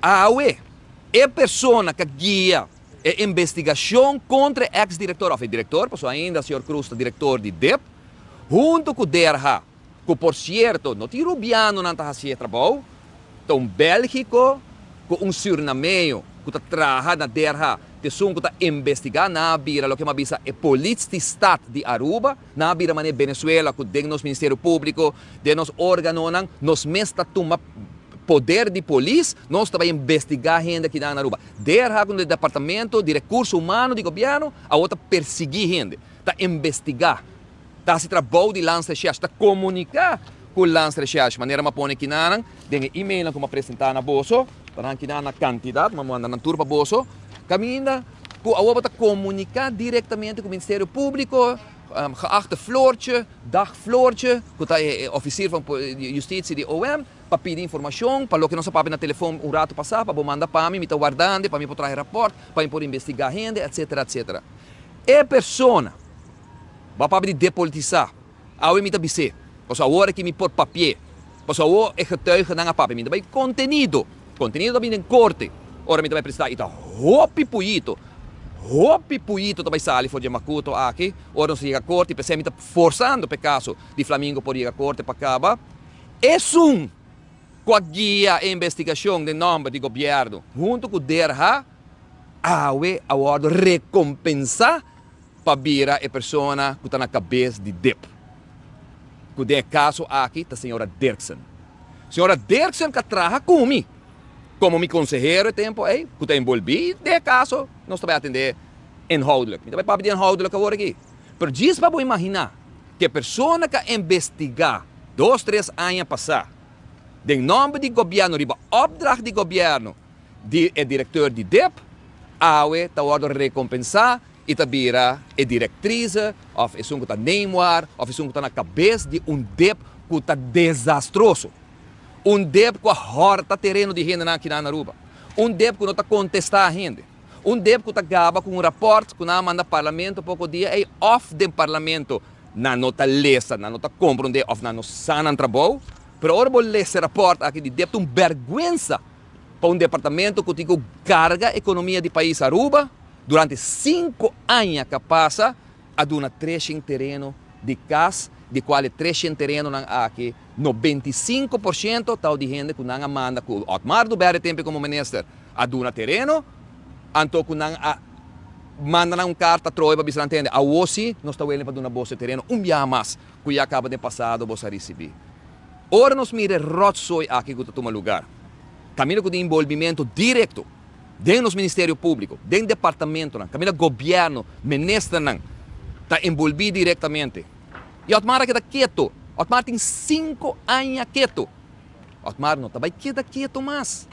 Awe é pessoa que guia a investigação contra o ex-diretor, ou diretor, pois ainda o senhor Cruz, diretor de DEP, junto com o DRH, que por certo, não tem rubiano não está fazendo trabalho, então Bélgico, com surnameio, que trabalha na DRH, que está investigando na bira, o que avisa é polícia de Estado de Aruba, na bira mané Venezuela, que tem nos Ministério Público, de nos órgãos, nos mestres toma poder de polícia, nós também investigar gente que está na Aruba. DRH com o Departamento de Recursos Humanos do Governo, a outra perseguir gente, está investigar, está se trabalho de lance recherche, está comunicar com o lance recherche, maneira que põe aqui na tem e-mail que apresentar na bolso, para que na quantidade, mas manda na turma bolso, caminha, a outra comunicar diretamente com o Ministério Público, geachte Floortje, dag Floortje, que é officier van Justitie de OM, para pedir informação, para que não se pape na telefone rato passar, para mandar para mim, me está guardando, para mim poder trazer rapport, para mim poder investigar gente, etc, etc. É pessoa, vai para depolitizar, a eu me está bise, a hora que me pôr papier, a hora é getuige na papi, me está conteúdo também em corte, ora me está apresentar, está hopi puito também sali for de Macuto aqui, ora não se chega a corte, pensei me está forçando para caso de Flamengo por ir a corte para acabar, é com a guia e investigação de nome do governo, junto com o DRH, a hora de recompensar para virar a pessoa que está na cabeça de DEP. Que é caso aqui da senhora Dirksen. Senhora Dirksen que trabalha comigo, como meu conselheiro tempo, que está envolvido, de caso, nós também atender inhoudelijk. Também para pedir inhoudelijk agora aqui. Mas diz para você imaginar que a pessoa que investigar 2, 3 anos passar, de nome do governo, riba opdracht do governo, é diretor de DEP, está hora de recompensar e também a diretriz, ou é um que está nemoar, ou é um que está na cabeça de DEP que está desastroso. DEP que horta terreno de gente aqui na Aruba. DEP que não está contestar a gente. DEP que está acaba com rapport que não manda parlamento pouco dia e off do parlamento não está lesa, não está compreender, ou não sana trabalho. Pero agora vou ler esse rapport aqui de DEP, vergonha para departamento que tem carga a economia do país Aruba durante 5 anos que passa a dar 3 terreno de casa, de qual 3 terreno aqui, 95% tal de gente que não manda, que Otmar do Berre tempo como ministro, a dar terreno, então que não manda uma carta troia para você entender, a OSI não está willing para dar bolsa terreno, dia mais, que já acaba de passado você receber. Ora nos mire rotsoi aqui que toma lugar. Caminho de envolvimento direto dentro do Ministério Público, dentro do departamento, caminho do governo, ministro, está envolvido diretamente. E Otmar que está quieto. Otmar tem 5 anos quieto. Otmar não está quieto mais.